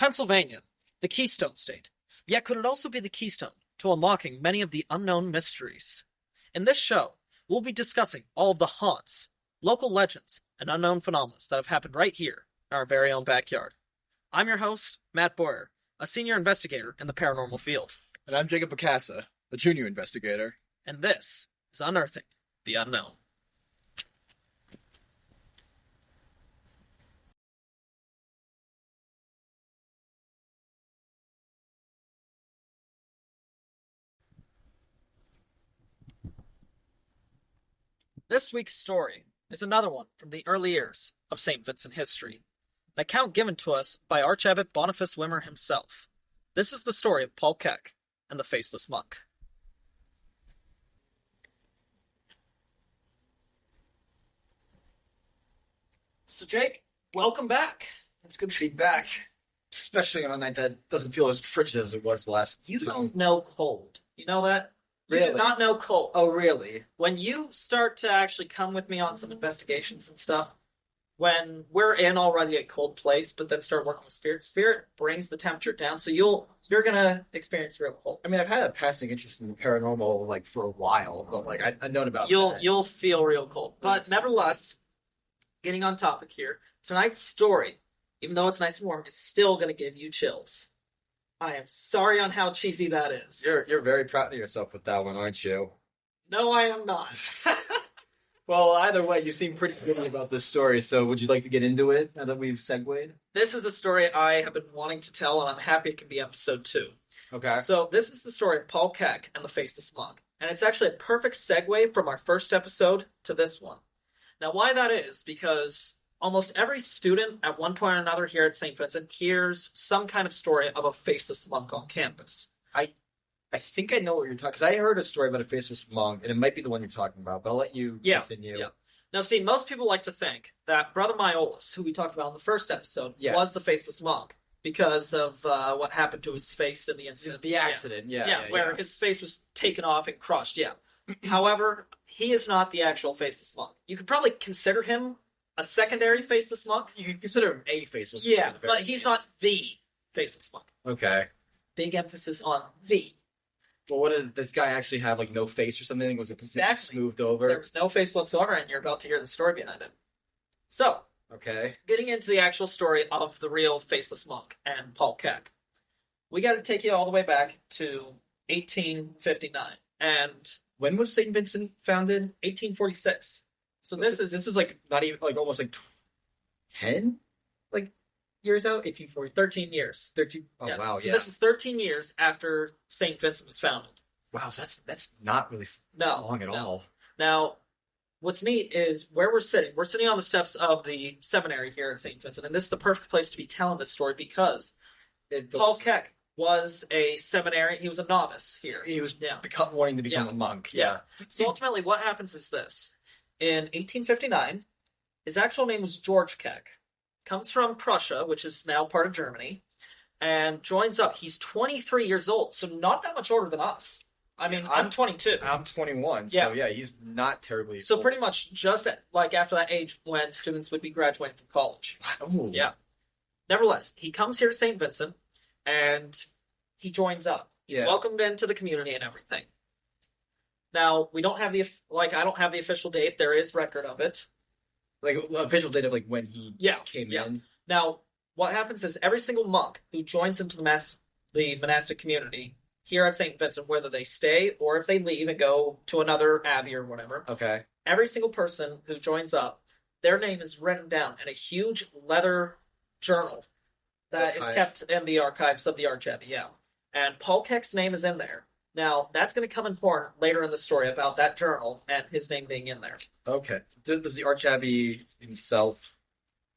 Pennsylvania, the Keystone State. Yet could it also be the keystone to unlocking many of the unknown mysteries? In this show, we'll be discussing all of the haunts, local legends, and unknown phenomena that have happened right here in our very own backyard. I'm your host, Matt Boyer, a senior investigator in the paranormal field. And I'm Jacob Bacasa, a junior investigator. And this is Unearthing the Unknown. This week's story is another one from the early years of St. Vincent history, an account given to us by Archabbot Boniface Wimmer himself. This is the story of Paul Keck and the Faceless Monk. So Jake, welcome back. It's good to be back, especially on a night that doesn't feel as frigid as it was last You time. don't know cold. You know that? You do Really? not know cold. Oh, really? When you start to actually come with me on some investigations and stuff, when we're in already a cold place, but then start working with spirit brings the temperature down, so you're gonna experience real cold. I mean, I've had a passing interest in the paranormal, like, for a while, but, like, I've known about that. You'll feel real cold. But nevertheless, getting on topic here, tonight's story, even though it's nice and warm, is still gonna give you chills. I am sorry on how cheesy that is. You're very proud of yourself with that one, aren't you? No, I am not. Well, either way, you seem pretty good about this story, so would you like to get into it now that we've segued? This is a story I have been wanting to tell, and I'm happy it can be episode 2. Okay. So this is the story of Paul Keck and the Faceless Monk, and it's actually a perfect segue from our first episode to this one. Now, why that is, because almost every student at one point or another here at St. Vincent hears some kind of story of a faceless monk on campus. I think I know what you're talking, because I heard a story about a faceless monk, and it might be the one you're talking about, but I'll let you continue. Yeah. Now, see, most people like to think that Brother Myolus, who we talked about in the first episode, Yeah. was the faceless monk because of what happened to his face in the incident. The accident, yeah. Where his face was taken off and crushed, However, he is not the actual faceless monk. You could probably consider him a secondary faceless monk. You can consider him a faceless monk. Yeah, at the very but he's least. not the faceless monk. Okay. Big emphasis on the. Well, what did this guy actually have, like, no face or something? Was it completely Exactly. smoothed over? There was no face whatsoever, and you're about to hear the story behind it. So, Okay. getting into the actual story of the real faceless monk and Paul Keck, we got to take you all the way back to 1859 and When was St. Vincent founded? 1846. So this is like not even like almost like 10 like years out. 1840, 13 years. 13. Oh Yeah. wow, So yeah. this is 13 years after St. Vincent was founded. Wow, so that's not really long at all. Now, what's neat is where we're sitting. We're sitting on the steps of the seminary here at St. Vincent, and this is the perfect place to be telling this story because Paul Keck was a seminary. He was a novice here. He was wanting to become a monk. Yeah. So ultimately, what happens is this. In 1859, his actual name was George Keck. Comes from Prussia, which is now part of Germany, and joins up. He's 23 years old, so not that much older than us. I mean, I'm 22. I'm 21, so yeah, he's not terribly So old. pretty much just after that age when students would be graduating from college. Ooh. Yeah. Nevertheless, he comes here to St. Vincent, and he joins up. He's welcomed into the community and everything. Now, we don't have I don't have the official date. There is record of it. Like official date of like when he came in. Now, what happens is every single monk who joins into the monastic community here at St. Vincent, whether they stay or if they leave and go to another abbey or whatever, Okay. every single person who joins up, their name is written down in a huge leather journal that is kept in the archives of the Archabbey, And Paul Keck's name is in there. Now, that's going to come important later in the story about that journal and his name being in there. Okay. Does the Archabbey himself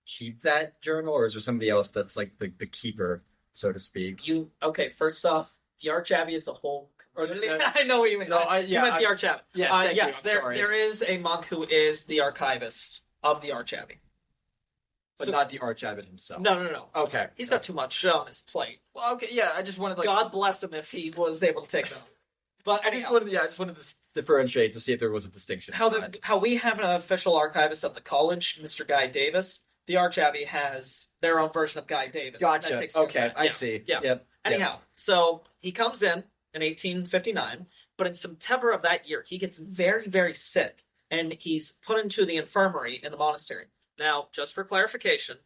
keep that journal, or is there somebody else that's like the keeper, so to speak? First off, the Archabbey is a whole... I know what you mean. No, you meant the Archabbey. Yes, thank you. I'm there, sorry. there is a monk who is the archivist of the Archabbey. But not the Archabbot himself. No. Okay. He's got too much on his plate. Well, okay, yeah, I just wanted God bless him if he was able to take it on. But I just wanted to differentiate to see if there was a distinction. How we have an official archivist of the college, Mr. Guy Davis, the Archabbey has their own version of Guy Davis. Gotcha. Okay, I yeah, see. Yeah. Yep. Anyhow, so he comes in 1859, but in September of that year, he gets very, very sick, and he's put into the infirmary in the monastery. Now, just for clarification,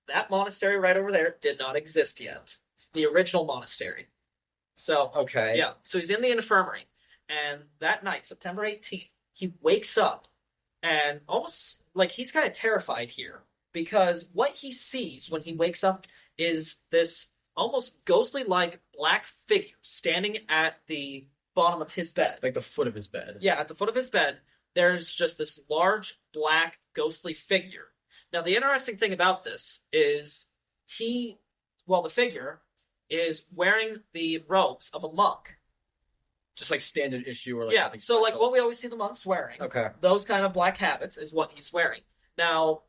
that monastery right over there did not exist yet. It's the original monastery. So, Okay. yeah, so he's in the infirmary, and that night, September 18th, he wakes up, and almost like he's kind of terrified here, because what he sees when he wakes up is this almost ghostly-like black figure standing at the bottom of his bed. Like the foot of his bed. Yeah, at the foot of his bed, there's just this large, black, ghostly figure. Now, the interesting thing about this is the figure is wearing the robes of a monk. Just like standard issue or like Yeah, so like what we always see the monks wearing. Okay. Those kind of black habits is what he's wearing. Now,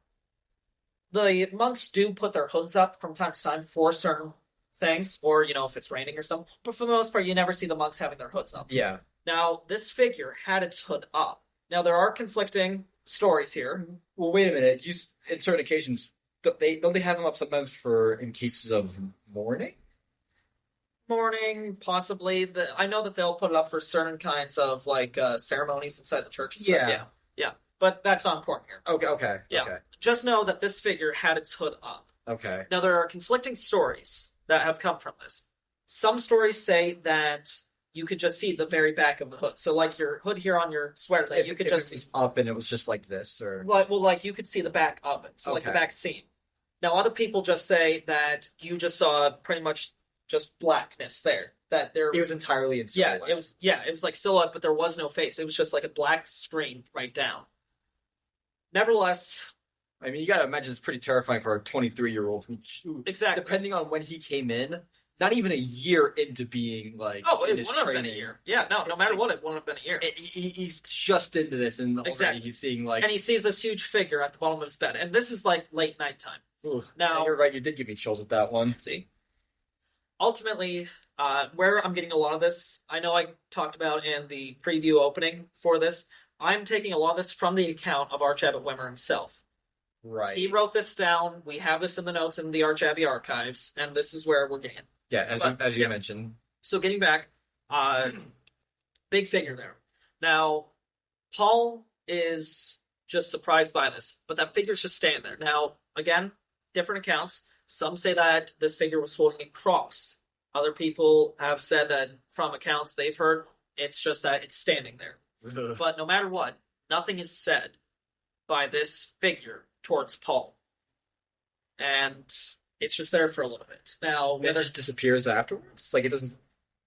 the monks do put their hoods up from time to time for certain things, or, if it's raining or something. But for the most part, you never see the monks having their hoods up. Yeah. Now, this figure had its hood up. Now, there are conflicting stories here. Well, wait a minute. In certain occasions, don't they have them up sometimes in cases of mourning? Mourning, possibly. I know that they'll put it up for certain kinds of ceremonies inside the church. And Yeah. Stuff. Yeah. But that's not important here. Okay. Yeah. Okay. Just know that this figure had its hood up. Okay. Now, there are conflicting stories that have come from this. Some stories say that you could just see the very back of the hood. So, like your hood here on your sweater, that you could just see up and it was just like this, or you could see the back of it. So, like the Okay. back seam. Now, other people just say that you just saw pretty much just blackness there. That there it was entirely in yeah, silhouette. it was like silhouette, but there was no face. It was just like a black screen right down. Nevertheless, I mean, you got to imagine it's pretty terrifying for a 23-year-old. Exactly. Depending on when he came in, not even a year into being like. Oh, it in his wouldn't have been a training. year. Yeah, no matter what, it wouldn't have been a year. He's just into this, and already Exactly. he's seeing like. And he sees this huge figure at the bottom of his bed, and this is like late nighttime. Ooh, Now, you're right. You did give me chills with that one. See, ultimately, where I'm getting a lot of this, I know I talked about in the preview opening for this. I'm taking a lot of this from the account of Archabbot Wimmer himself. Right. He wrote this down. We have this in the notes in the Archabbey archives, and this is where we're getting. Yeah, as you mentioned. So getting back, big figure there. Now, Paul is just surprised by this, but that figure's just standing there. Now, again, different accounts. Some say that this figure was holding a cross. Other people have said that from accounts they've heard, it's just that it's standing there. But no matter what, nothing is said by this figure towards Paul. And it's just there for a little bit. Now, It just disappears afterwards. Like it doesn't.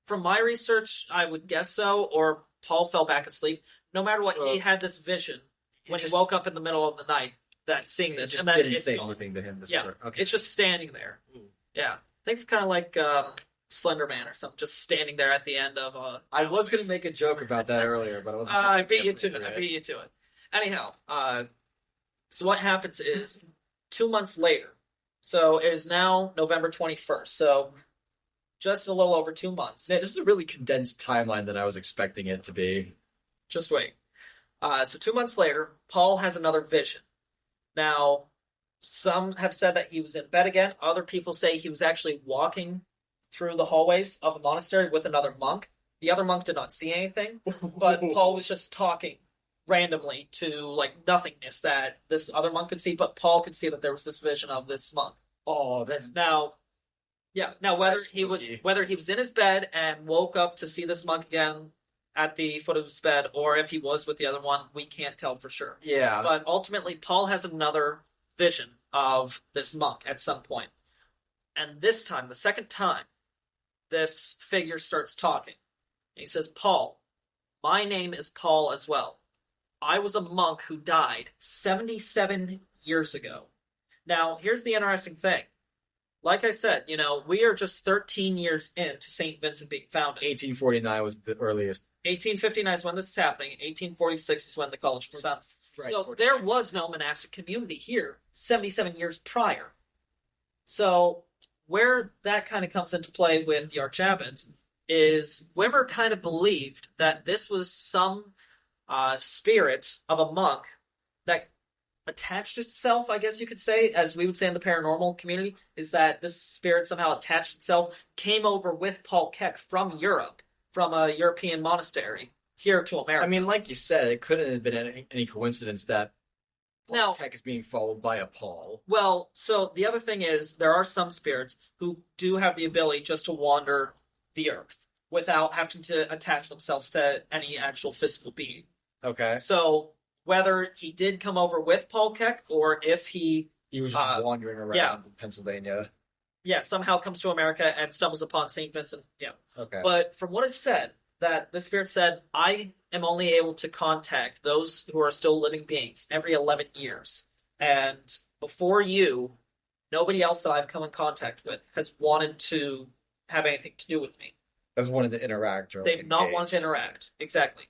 from my research, I would guess so, or Paul fell back asleep. No matter what, he had this vision when he woke up in the middle of the night that seeing this, Just and then didn't it's say gone. anything to him. Yeah, Okay. it's just standing there. Yeah, think of kind of like Slender Man or something, just standing there at the end of a. I was going to make a joke about that earlier, but I wasn't. I beat you to it. I beat you to it. Anyhow, so what happens is 2 months later. So it is now November 21st. So just a little over 2 months. Yeah, this is a really condensed timeline than I was expecting it to be. Just wait. So 2 months later, Paul has another vision. Now, some have said that he was in bed again. Other people say he was actually walking through the hallways of the monastery with another monk. The other monk did not see anything, but Paul was just talking randomly to like nothingness that this other monk could see, but Paul could see that there was this vision of this monk. Oh, that's Now, yeah. Now whether That's he was spooky. in his bed and woke up to see this monk again at the foot of his bed, or if he was with the other one, we can't tell for sure. yeah. But ultimately, Paul has another vision of this monk at some point. And this time, the second time, this figure starts talking. He says, Paul, my name is Paul as well. I was a monk who died 77 years ago. Now, here's the interesting thing. Like I said, we are just 13 years into St. Vincent being founded. 1849 was the earliest. 1859 is when this is happening. 1846 is when the college was founded. Right, So 46. there was no monastic community here 77 years prior. So where that kind of comes into play with the Archabbot is Wimmer kind of believed that this was some spirit of a monk that attached itself, I guess you could say, as we would say in the paranormal community, is that this spirit somehow attached itself, came over with Paul Keck from Europe, from a European monastery, here to America. I mean, like you said, it couldn't have been any coincidence that now, Keck is being followed by a Paul. well, so the other thing is, there are some spirits who do have the ability just to wander the earth without having to attach themselves to any actual physical being. Okay. So, whether he did come over with Paul Keck, or if he was just wandering around Pennsylvania. Yeah, somehow comes to America and stumbles upon St. Vincent. Yeah. Okay. But from what is said, that the spirit said, I am only able to contact those who are still living beings every 11 years. And before you, nobody else that I've come in contact with has wanted to have anything to do with me. Has wanted to interact or They've not wanted to interact. Exactly.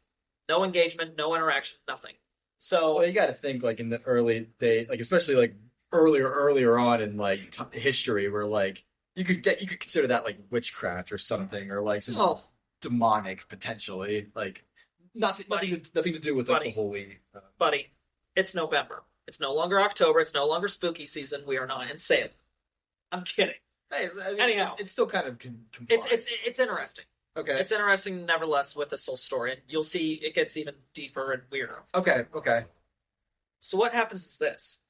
No engagement, no interaction, nothing. So, well, you got to think like in the early day, like especially like earlier on in like history, where like you could consider that like witchcraft or something, or like some demonic potentially, like nothing to do with like the holy. Buddy, it's November. It's no longer October. It's no longer spooky season. We are not in Salem. I'm kidding. Hey, I mean, anyhow, it's still kind of it's interesting. Okay, it's interesting nevertheless with this whole story, and you'll see it gets even deeper and weirder. Okay. So what happens is this: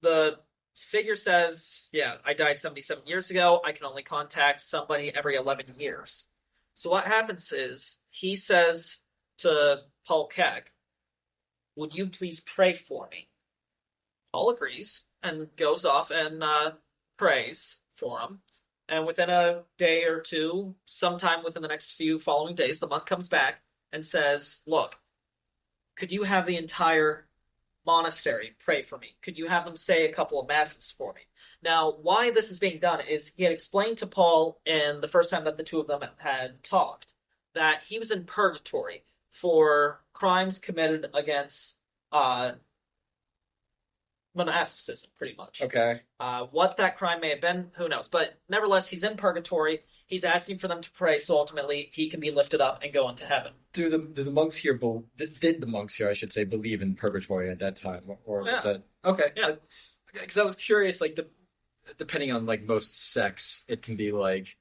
the figure says, "Yeah, I died 77 years ago. I can only contact somebody every 11 years." So what happens is he says to Paul Keck, "Would you please pray for me?" Paul agrees and goes off and prays for him. And within a day or two, sometime within the next few following days, the monk comes back and says, look, could you have the entire monastery pray for me? Could you have them say a couple of masses for me? Now, why this is being done is he had explained to Paul in the first time that the two of them had talked that he was in purgatory for crimes committed against monasticism, pretty much. Okay. What that crime may have been, who knows? But nevertheless, he's in purgatory. He's asking for them to pray, so ultimately he can be lifted up and go into heaven. Do the monks here did the monks here, I should say, believe in purgatory at that time, or was that okay? Yeah. Because I was curious, like depending on like most sects, it can be like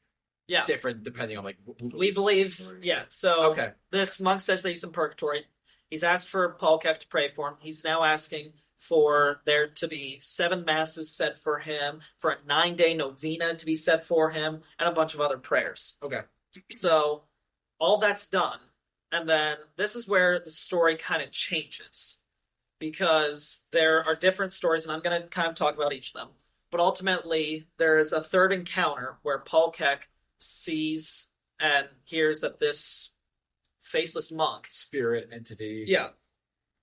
different depending on like who we believe. Yeah. So okay. This monk says that he's in purgatory. He's asked for Paul Keck to pray for him. He's now asking for there to be 7 masses said for him, for a 9-day novena to be said for him, and a bunch of other prayers. Okay. So all that's done, and then this is where the story kind of changes, because there are different stories, and I'm going to kind of talk about each of them. But ultimately, there is a third encounter where Paul Keck sees and hears that this faceless monk, spirit entity,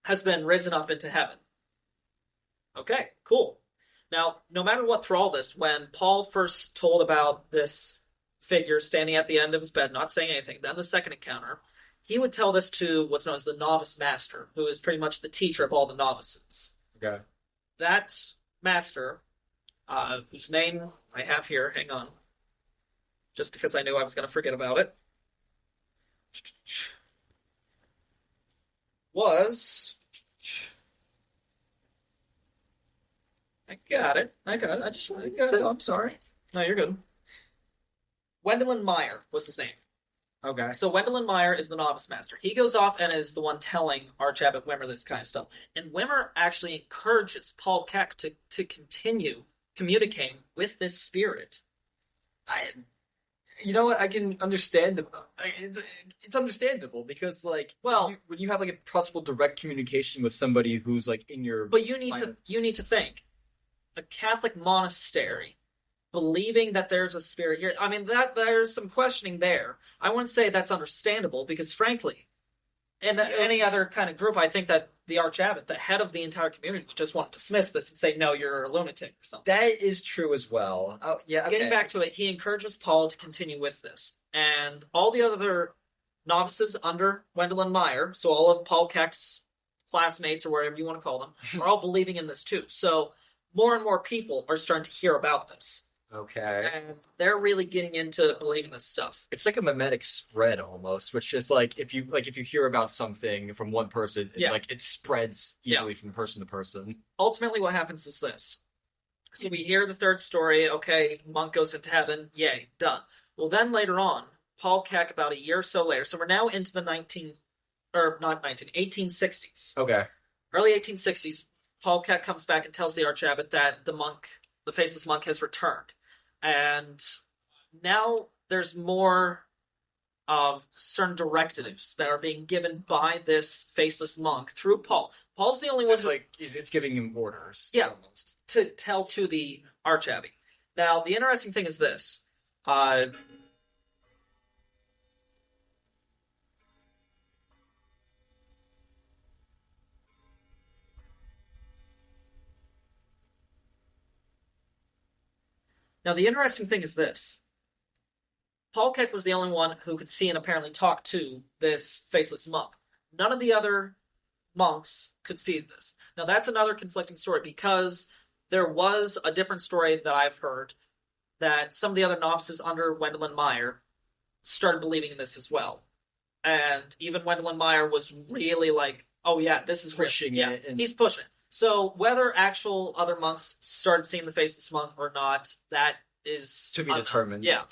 has been risen up into heaven. Okay, cool. Now, no matter what through all this, when Paul first told about this figure standing at the end of his bed, not saying anything, then the second encounter, he would tell this to what's known as the novice master, who is pretty much the teacher of all the novices. Okay. That master, whose name I have here, hang on, just because I knew I was going to forget about it, was... I got it. I'm sorry. No, you're good. Wendelin Meyer was his name. Okay. So Wendelin Meyer is the novice master. He goes off and is the one telling Archabbot Wimmer this kind of stuff. And Wimmer actually encourages Paul Keck to continue communicating with this spirit. You know what? I can understand it's understandable because, like, when you have like a trustful, direct communication with somebody who's like in your. But you need to think. A Catholic monastery, believing that there's a spirit here. I mean, that there's some questioning there. I wouldn't say that's understandable because, frankly, in any other kind of group, I think that the Archabbot, the head of the entire community, would just want to dismiss this and say, no, you're a lunatic or something. That is true as well. Oh, yeah, okay. Getting back to it, he encourages Paul to continue with this. And all the other novices under Wendelin Meyer, so all of Paul Keck's classmates or whatever you want to call them, are all believing in this too. So more and more people are starting to hear about this. Okay. And they're really getting into believing this stuff. It's like a mimetic spread almost, which is like if you hear about something from one person, Yeah. like it spreads easily from person to person. Ultimately, what happens is this. So we hear the third story, okay, monk goes into heaven, yay, done. Well, then later on, Paul Keck, about a year or so later, so we're now into the 1860s. Okay. Early 1860s, Paul Keck comes back and tells the Archabbot that the Faceless Monk, has returned. And now there's more of certain directives that are being given by this Faceless Monk through Paul. Paul's the only one It's like it's giving him orders. Yeah. Almost. to tell to the Archabbey. Now, the interesting thing is this. Now, the interesting thing is this. Paul Keck was the only one who could see and apparently talk to this Faceless Monk. None of the other monks could see this. Now, that's another conflicting story because there was a different story that I've heard that some of the other novices under Wendelin Meyer started believing in this as well. And even Wendelin Meyer was really like, oh yeah, this is Pushing real. it Yeah, and- he's pushing. So whether actual other monks started seeing the Faceless Monk or not, that is To be determined. Yeah.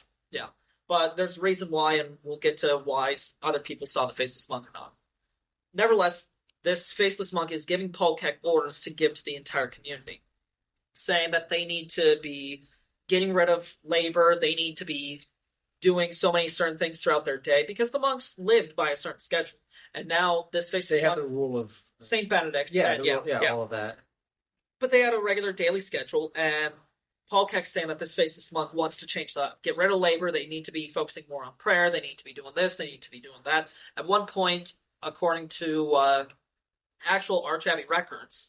But there's a reason why, and we'll get to why other people saw the Faceless Monk or not. Nevertheless, this Faceless Monk is giving Paul Keck orders to give to the entire community, saying that they need to be getting rid of labor, they need to be doing so many certain things throughout their day, because the monks lived by a certain schedule. And now this Faceless They have Monk, the rule of Saint Benedict, yeah, and all of that. but they had a regular daily schedule, and Paul Keck's saying that this Faceless Monk wants to change that. Get rid of labor. They need to be focusing more on prayer. They need to be doing this. They need to be doing that. At one point, according to actual Archabbey records,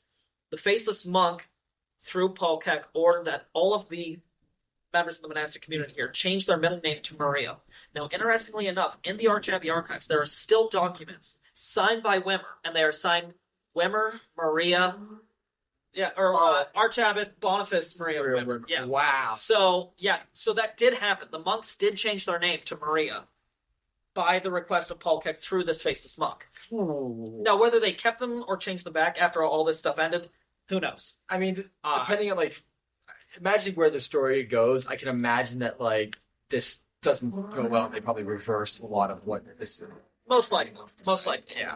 the Faceless Monk, through Paul Keck, ordered that all of the members of the monastic community here change their middle name to Maria. Now, interestingly enough, in the Archabbey archives, there are still documents signed by Wimmer, and they are signed Wimmer, Maria, or Archabbot Boniface Maria Wimmer. Yeah. Wow. So that did happen. The monks did change their name to Maria by the request of Paul Keck through this Faceless Monk. Ooh. Now, whether they kept them or changed them back after all this stuff ended, who knows? I mean, depending on like, imagining where the story goes, I can imagine that like this doesn't go well. They probably reverse a lot of what this. Most likely. Yeah.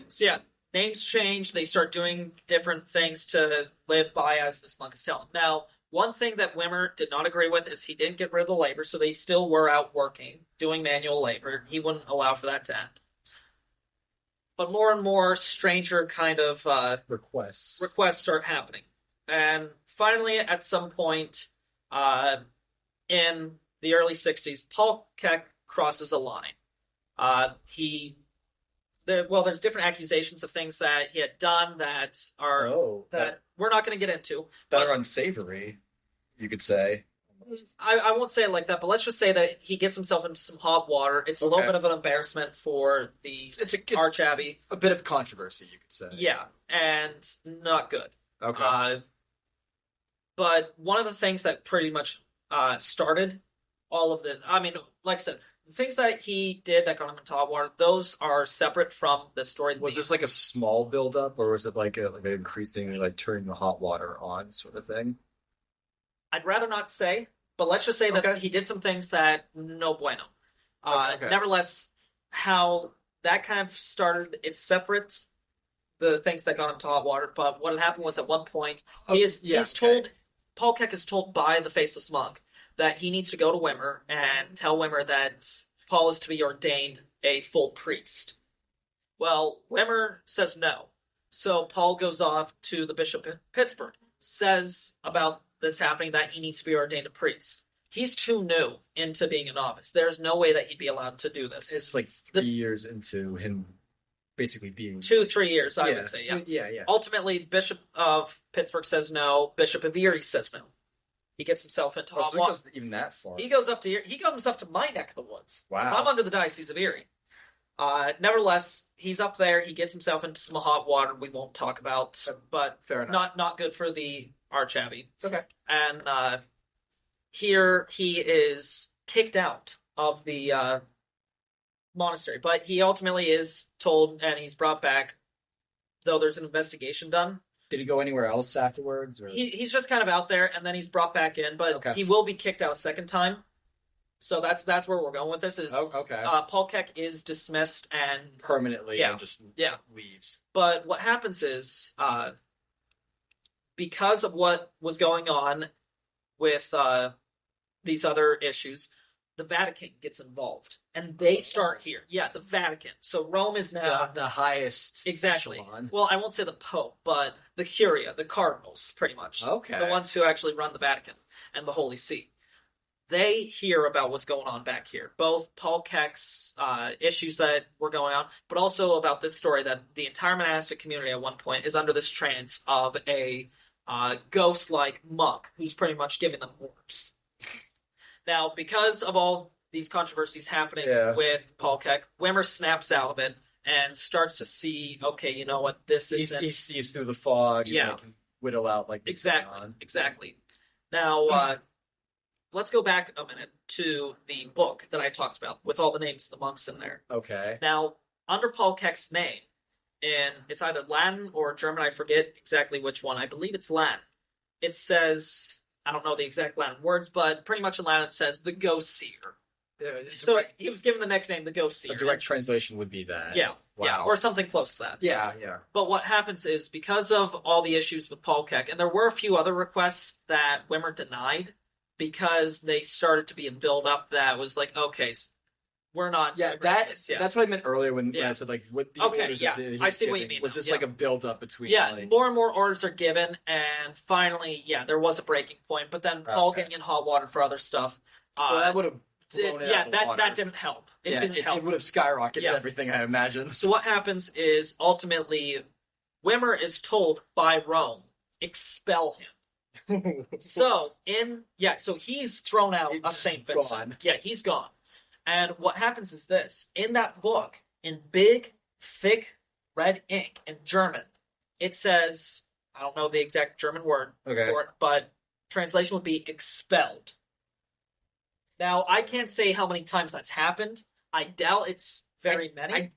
So yeah, names change. They start doing different things to live by, as this monk is telling. Now, one thing that Wimmer did not agree with is he didn't get rid of the labor, so they still were out working, doing manual labor. He wouldn't allow for that to end. But more and more stranger kind of Requests start happening. And finally, at some point in the early 60s, Paul Keck crosses a line. There's different accusations of things that he had done that are that we're not going to get into. That are unsavory, you could say. I won't say it like that, but let's just say that he gets himself into some hot water. It's a little bit of an embarrassment for the Archabbey. A bit of controversy, you could say. Yeah, and not good. Okay. But one of the things that pretty much started all of this, I mean, like I said, the things that he did that got him into hot water, those are separate from the story. Was this like a small buildup, or was it like an increasingly like turning the hot water on sort of thing? I'd rather not say, but let's just say that he did some things that no bueno. Nevertheless, how that kind of started, it's separate, the things that got him to hot water, but what had happened was at one point, Paul Keck is told by the Faceless Monk that he needs to go to Wimmer and tell Wimmer that Paul is to be ordained a full priest. Well, Wimmer says no. So Paul goes off to the Bishop of Pittsburgh, says about this happening that he needs to be ordained a priest. He's too new into being a novice. There's no way that he'd be allowed to do this. It's like 3 years into him basically being 2-3 years, I would say. Yeah. Ultimately, Bishop of Pittsburgh says no. Bishop of Erie says no. He gets himself into hot water. He goes even that far. He comes up to my neck of the woods. Wow. So I'm under the Diocese of Erie. Nevertheless, he's up there. He gets himself into some hot water we won't talk about, but fair enough. Not good for the Archabbey. Okay. And here he is kicked out of the monastery, but he ultimately is told and he's brought back, though there's an investigation done. Did he go anywhere else afterwards? Or? He's just kind of out there, and then he's brought back in, but Okay. he will be kicked out a second time. So that's where we're going with this. Is okay. Paul Keck is dismissed and Permanently, Yeah. and just Yeah. leaves. But what happens is, because of what was going on with these other issues, the Vatican gets involved, and they start here. Yeah, the Vatican. So Rome is now The highest exactly. echelon. Well, I won't say the Pope, but the Curia, the cardinals, pretty much. Okay. The ones who actually run the Vatican and the Holy See. They hear about what's going on back here. Both Paul Keck's issues that were going on, but also about this story that the entire monastic community at one point is under this trance of a ghost-like monk who's pretty much giving them orders. Now, because of all these controversies happening with Paul Keck, Wimmer snaps out of it and starts to see, okay, you know what, this isn't... He sees through the fog and can whittle out like Exactly. Now, let's go back a minute to the book that I talked about with all the names of the monks in there. Okay. Now, under Paul Keck's name, and it's either Latin or German, I forget exactly which one. I believe it's Latin. It says... I don't know the exact Latin words, but pretty much in Latin it says the Ghost Seer. So he was given the nickname the Ghost Seer. A direct translation would be that. Yeah, wow. Yeah, or something close to that. Yeah. But what happens is, because of all the issues with Paul Keck, and there were a few other requests that Wimmer denied, because they started to be a build-up that was like, okay, we're not... that's what I meant earlier when I said, like, what the orders that I see what you mean. Was this like a build-up between... more and more orders are given, and finally, there was a breaking point, but then Paul getting in hot water for other stuff... well, that would have blown it out of the water. That didn't help. It didn't help. It would have skyrocketed everything, I imagine. So what happens is, ultimately, Wimmer is told by Rome, expel him. So he's thrown out of St. Vincent. Gone. Yeah, he's gone. And what happens is this. In that book, in big, thick, red ink in German, it says, I don't know the exact German word for it, but translation would be expelled. Now, I can't say how many times that's happened. I doubt it's very many. I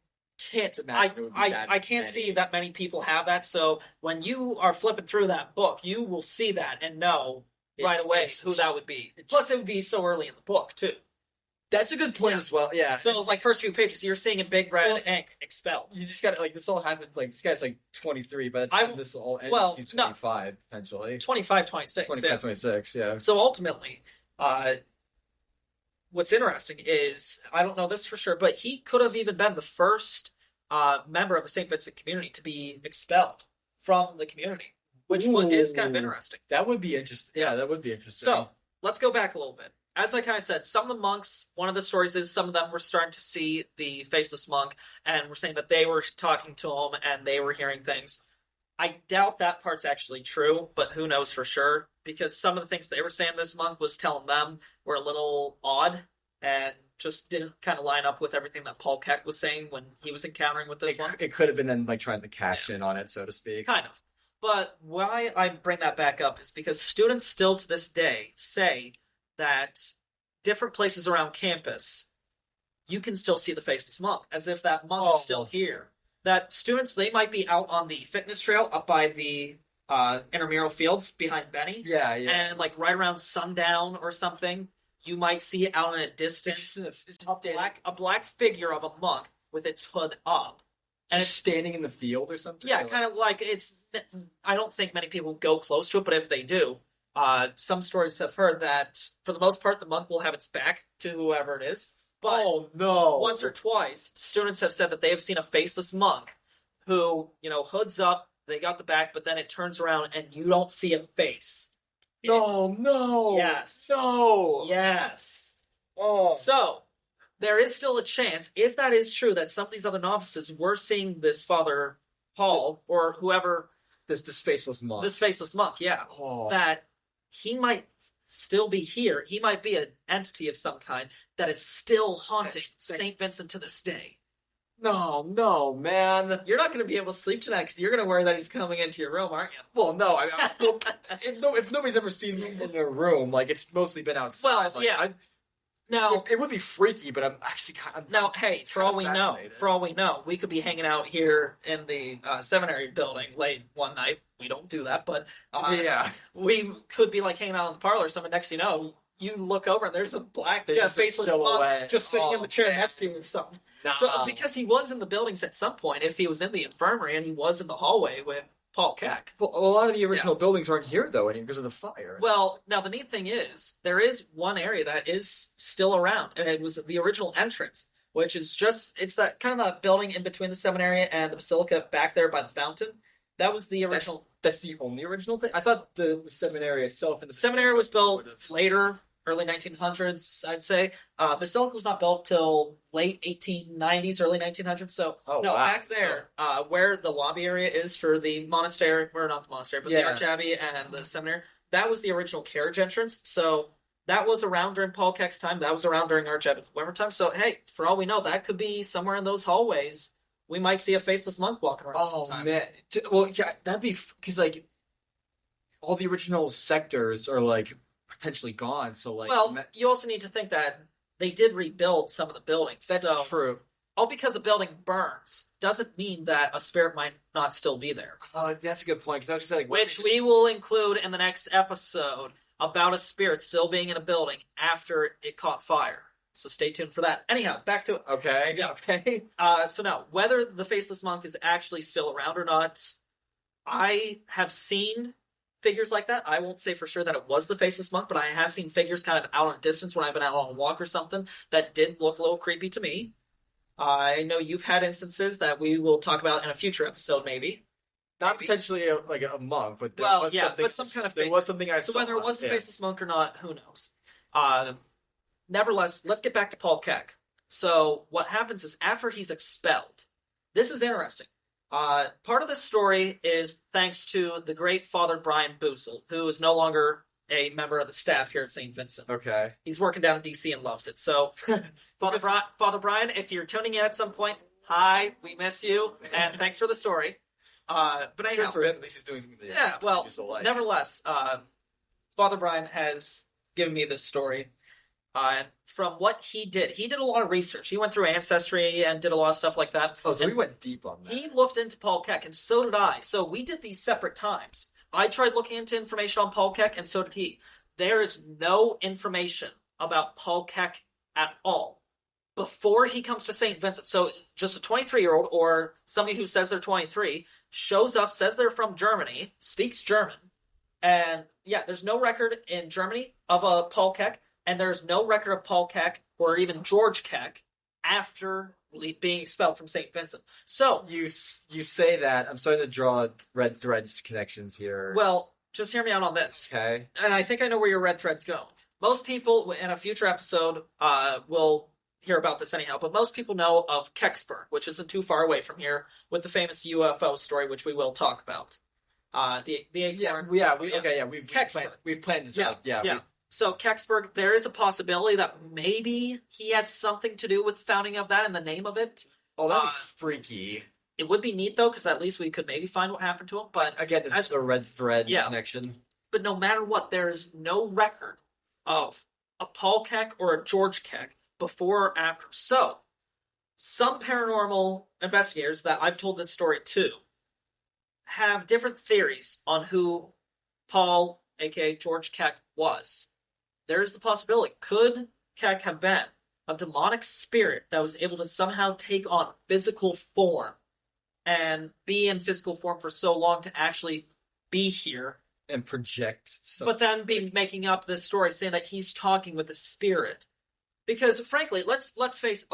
can't imagine it would be that I can't see that many people have that. So when you are flipping through that book, you will see that and know right away who that would be. Plus, it would be so early in the book, too. That's a good point as well, yeah. So, like, first few pages, you're seeing in big red ink, expelled. You just gotta, like, this all happens, like, this guy's, like, 23, by the time this all ends, he's 25, potentially. 25, 26. 25, 26, yeah. So, ultimately, what's interesting is, I don't know this for sure, but he could have even been the first member of the St. Vincent community to be expelled from the community, which is kind of interesting. That would be interesting. Yeah, that would be interesting. So, let's go back a little bit. As I kind of said, some of the monks, one of the stories is some of them were starting to see the Faceless monk and were saying that they were talking to him and they were hearing things. I doubt that part's actually true, but who knows for sure, because some of the things they were saying this monk was telling them were a little odd and just didn't kind of line up with everything that Paul Keck was saying when he was encountering with this monk. It could have been then, like, trying to cash in on it, so to speak. Kind of. But why I bring that back up is because students still to this day say that different places around campus, you can still see the Faceless monk, as if that monk is still here. That students, they might be out on the fitness trail up by the intramural fields behind Benny. Yeah. And, like, right around sundown or something, you might see out in a distance a black figure of a monk with its hood up. And it's standing in the field or something? Yeah, kind of like it's... I don't think many people go close to it, but if they do... some stories have heard that, for the most part, the monk will have its back to whoever it is. But once or twice, students have said that they have seen a faceless monk who, hoods up, they got the back, but then it turns around and you don't see a face. No. Yes. No. Yes. Oh. So, there is still a chance, if that is true, that some of these other novices were seeing this Father Paul, or whoever... This faceless monk. This faceless monk, yeah. Oh. That he might still be here. He might be an entity of some kind that is still haunting St. Vincent to this day. No, man. You're not going to be able to sleep tonight because you're going to worry that he's coming into your room, aren't you? Well, no. Well, if nobody's ever seen me in a room, like it's mostly been outside. Well, like, yeah. Now, it would be freaky, but I'm actually now, hey, for all we know, we could be hanging out here in the seminary building late one night. We don't do that, but yeah, we could be like hanging out in the parlor. Something next, you know, you look over and there's a faceless monk just sitting in the chair next to you or something. Nah. So because he was in the buildings at some point, if he was in the infirmary and he was in the hallway with Paul Keck. Well, a lot of the original buildings aren't here though, because of the fire. Well, now the neat thing is there is one area that is still around, and it was the original entrance, which is it's that kind of that building in between the seminary and the basilica back there by the fountain. That was the original. That's the only original thing. I thought the seminary itself and the seminary was built later, early 1900s, I'd say. Basilica was not built till late 1890s, early 1900s. So back there, where the lobby area is for the monastery, or not the monastery, but the Archabbey and the seminary, that was the original carriage entrance. So that was around during Paul Keck's time. That was around during Archabbey's Weber time. So hey, for all we know, that could be somewhere in those hallways. We might see a faceless monk walking around sometime. Man. Well, yeah, that'd be... Because, like, all the original sectors are, like, potentially gone, so, like... Well, you also need to think that they did rebuild some of the buildings. That's true. All because a building burns doesn't mean that a spirit might not still be there. That's a good point, because I was just like... Which we will include in the next episode about a spirit still being in a building after it caught fire. So stay tuned for that. Anyhow, back to it. Okay. Yeah. Okay. So now, whether the Faceless Monk is actually still around or not, I have seen figures like that. I won't say for sure that it was the Faceless Monk, but I have seen figures kind of out on distance when I've been out on a walk or something that did look a little creepy to me. I know you've had instances that we will talk about in a future episode, maybe. Not potentially like a monk, but there was something. But some kind of there was something I saw. So whether it was the Faceless Monk or not, who knows? Nevertheless, let's get back to Paul Keck. So what happens is after he's expelled, this is interesting. Part of this story is thanks to the great Father Brian Boozle, who is no longer a member of the staff here at St. Vincent. Okay. He's working down in D.C. and loves it. So, Father Brian, if you're tuning in at some point, hi, we miss you, and thanks for the story. But anyhow, good for him. At least he's doing something. Nevertheless, Father Brian has given me this story. From what he did a lot of research. He went through Ancestry and did a lot of stuff like that. Oh, so we went deep on that. He looked into Paul Keck, and so did I. So we did these separate times. I tried looking into information on Paul Keck, and so did he. There is no information about Paul Keck at all before he comes to St. Vincent. So just a 23-year-old or somebody who says they're 23 shows up, says they're from Germany, speaks German, and there's no record in Germany of a Paul Keck. And there's no record of Paul Keck or even George Keck after being expelled from St. Vincent. So you say that. I'm starting to draw red threads connections here. Well, just hear me out on this. Okay. And I think I know where your red threads go. Most people, in a future episode, will hear about this anyhow, but most people know of Kecksburg, which isn't too far away from here, with the famous UFO story, which we will talk about. We've planned this out. Yeah. So Kecksburg, there is a possibility that maybe he had something to do with the founding of that and the name of it. Oh, that'd be freaky. It would be neat, though, because at least we could maybe find what happened to him. But again, this is a red thread connection. But no matter what, there is no record of a Paul Keck or a George Keck before or after. So, some paranormal investigators that I've told this story to have different theories on who Paul, aka George Keck, was. There's the possibility. Could Keck have been a demonic spirit that was able to somehow take on physical form and be in physical form for so long to actually be here and project something. But then be making up this story saying that he's talking with a spirit? Because frankly, let's face it,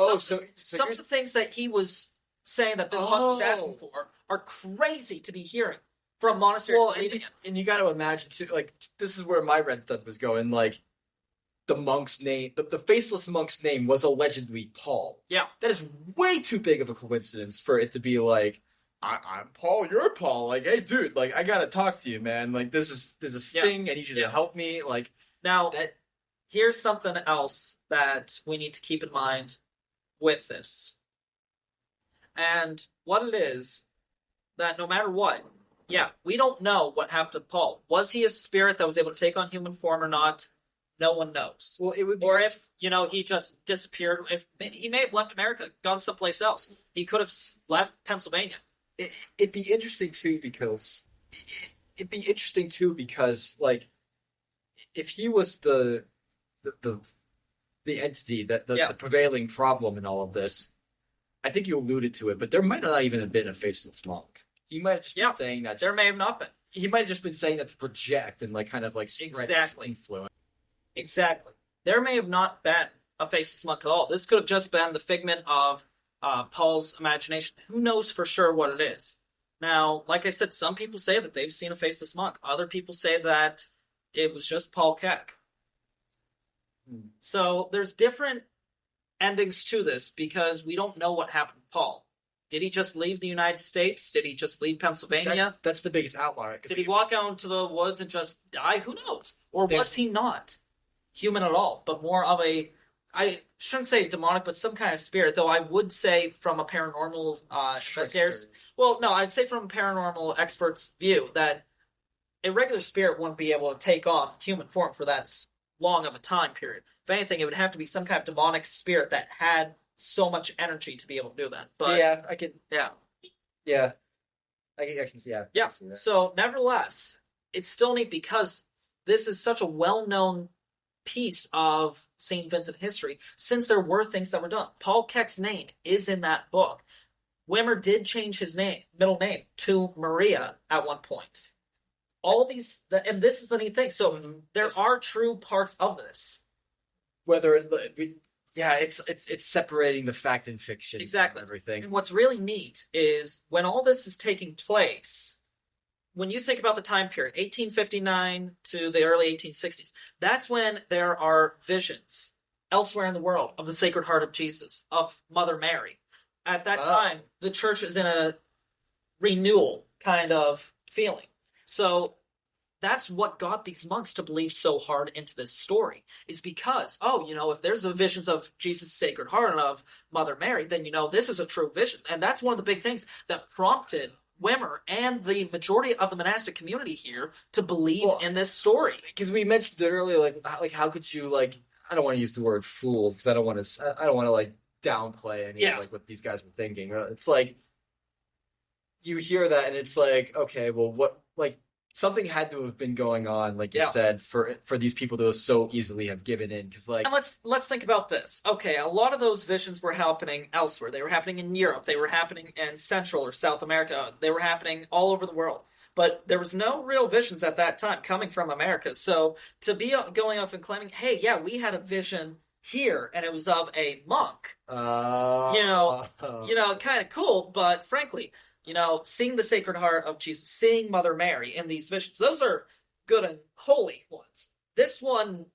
some of the things that he was saying that this monk was asking for are crazy to be hearing from monastery. And you got to imagine too, like, this is where my red thread was going, like, the monk's name, the faceless monk's name was allegedly Paul. Yeah. That is way too big of a coincidence for it to be like, I'm Paul, you're Paul. Like, hey, dude, like, I gotta talk to you, man. Like, there's this thing, I need you to help me. Like, now, here's something else that we need to keep in mind with this. And what it is that no matter what, yeah, we don't know what happened to Paul. Was he a spirit that was able to take on human form or not? No one knows. Well, it would be Or if, he just disappeared. If he may have left America, gone someplace else. He could have left Pennsylvania. it'd be interesting too because like if he was the the entity that the prevailing problem in all of this, I think you alluded to it, but there might not even have been a faceless monk. He might have just been saying that. There may have not been. He might have just been saying that to project and like kind of like spread his influence. Exactly. There may have not been a faceless monk at all. This could have just been the figment of Paul's imagination. Who knows for sure what it is? Now, like I said, some people say that they've seen a faceless monk. Other people say that it was just Paul Keck. So there's different endings to this because we don't know what happened to Paul. Did he just leave the United States? Did he just leave Pennsylvania? That's the biggest outlier. Did he walk out into the woods and just die? Who knows? Or was he not human at all, but more of I shouldn't say demonic, but some kind of spirit, though I would say from a paranormal investigator's... Well, no, I'd say from a paranormal expert's view that a regular spirit wouldn't be able to take on human form for that long of a time period. If anything, it would have to be some kind of demonic spirit that had so much energy to be able to do that. But yeah, I can. Yeah, I can see. Yeah, yeah. I can see that. So, nevertheless, it's still neat because this is such a well-known piece of St. Vincent history. Since there were things that were done, Paul Keck's name is in that book. Wimmer did change his middle name to Maria at one point. All these, and this is the neat thing. So there are true parts of this. It's separating the fact and fiction. Exactly. From everything. And what's really neat is when all this is taking place, when you think about the time period, 1859 to the early 1860s, that's when there are visions elsewhere in the world of the Sacred Heart of Jesus, of Mother Mary. At that time, the church is in a renewal kind of feeling. So that's what got these monks to believe so hard into this story, is because, if there's the visions of Jesus' Sacred Heart and of Mother Mary, then, this is a true vision. And that's one of the big things that prompted Wimmer and the majority of the monastic community here to believe in this story. Because we mentioned it earlier, like how could you, like, I don't want to use the word fool because I don't want to like downplay any of like what these guys were thinking. It's like you hear that and it's like, okay, well, what, like, something had to have been going on, like you said, for these people to so easily have given in. Because, like, and let's think about this. Okay, a lot of those visions were happening elsewhere. They were happening in Europe. They were happening in Central or South America. They were happening all over the world. But there was no real visions at that time coming from America. So to be going off and claiming, hey, yeah, we had a vision here, and it was of a monk. Kind of cool, but frankly, seeing the Sacred Heart of Jesus, seeing Mother Mary in these visions, those are good and holy ones. This one,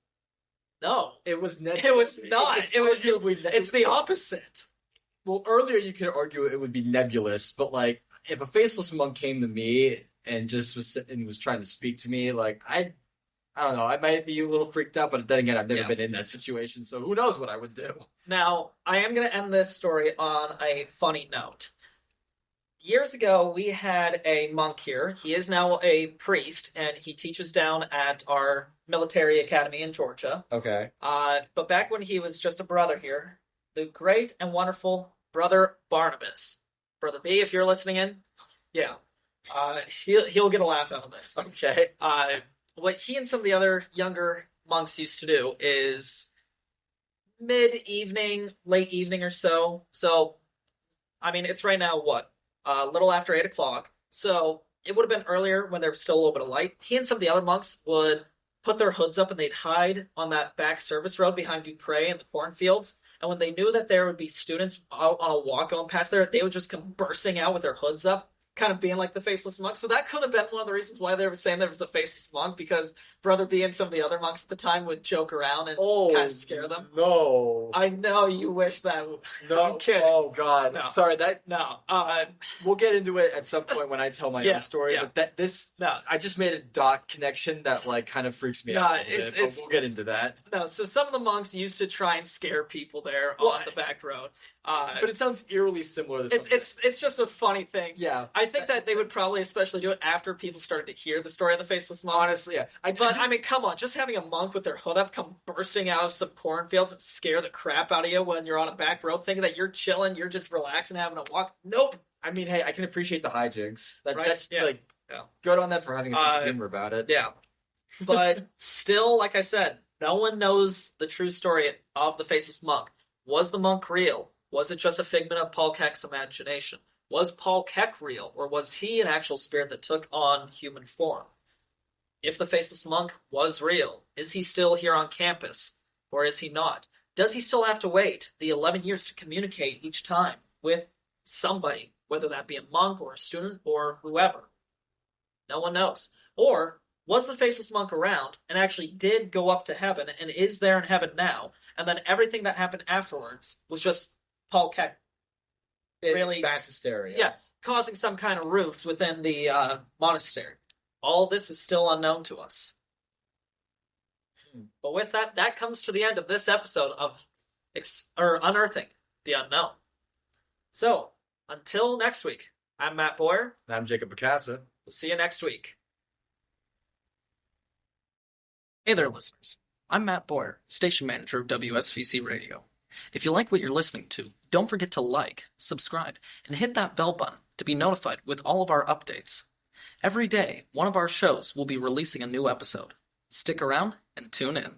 no. It was not. It's the opposite. Well, earlier you could argue it would be nebulous, but, like, if a faceless monk came to me and just was trying to speak to me, like, I don't know, I might be a little freaked out, but then again, I've never been in that situation, so who knows what I would do. Now, I am going to end this story on a funny note. Years ago, we had a monk here. He is now a priest, and he teaches down at our military academy in Georgia. Okay. But back when he was just a brother here, the great and wonderful Brother Barnabas. Brother B, if you're listening in, he'll get a laugh out of this. Okay. What he and some of the other younger monks used to do is mid-evening, late evening or so. So, I mean, it's right now, a little after 8 o'clock. So it would have been earlier when there was still a little bit of light. He and some of the other monks would put their hoods up and they'd hide on that back service road behind Dupre in the cornfields. And when they knew that there would be students on a walk going past there, they would just come bursting out with their hoods up, kind of being like the Faceless Monk. So that could have been one of the reasons why they were saying there was a Faceless Monk, because Brother B and some of the other monks at the time would joke around and kind of scare them. No. I know you wish that. No. I'm kidding. Oh, God. No. Sorry, that... No. We'll get into it at some point when I tell my own story, but I just made a dot connection that, like, kind of freaks me out a little bit, but we'll get into that. No, so some of the monks used to try and scare people there on the back road. But it sounds eerily similar to something. It's just a funny thing. Yeah. I think that they would probably especially do it after people started to hear the story of the Faceless Monk. Honestly, yeah. I mean, come on, just having a monk with their hood up come bursting out of some cornfields and scare the crap out of you when you're on a back road thinking that you're chilling, you're just relaxing, having a walk. Nope. I mean, hey, I can appreciate the hijinks. That's like, good on them for having a sense of humor about it. Yeah. But still, like I said, no one knows the true story of the Faceless Monk. Was the monk real? Was it just a figment of Paul Keck's imagination? Was Paul Keck real, or was he an actual spirit that took on human form? If the Faceless Monk was real, is he still here on campus, or is he not? Does he still have to wait the 11 years to communicate each time with somebody, whether that be a monk or a student or whoever? No one knows. Or was the Faceless Monk around and actually did go up to heaven and is there in heaven now, and then everything that happened afterwards was just Paul Keck really mass hysteria. Yeah, causing some kind of ruse within the monastery. All this is still unknown to us. But with that, that comes to the end of this episode of Unearthing the Unknown. So, until next week, I'm Matt Boyer. And I'm Jacob Bacasa. We'll see you next week. Hey there, listeners. I'm Matt Boyer, station manager of WSVC Radio. If you like what you're listening to, don't forget to like, subscribe, and hit that bell button to be notified with all of our updates. Every day, one of our shows will be releasing a new episode. Stick around and tune in.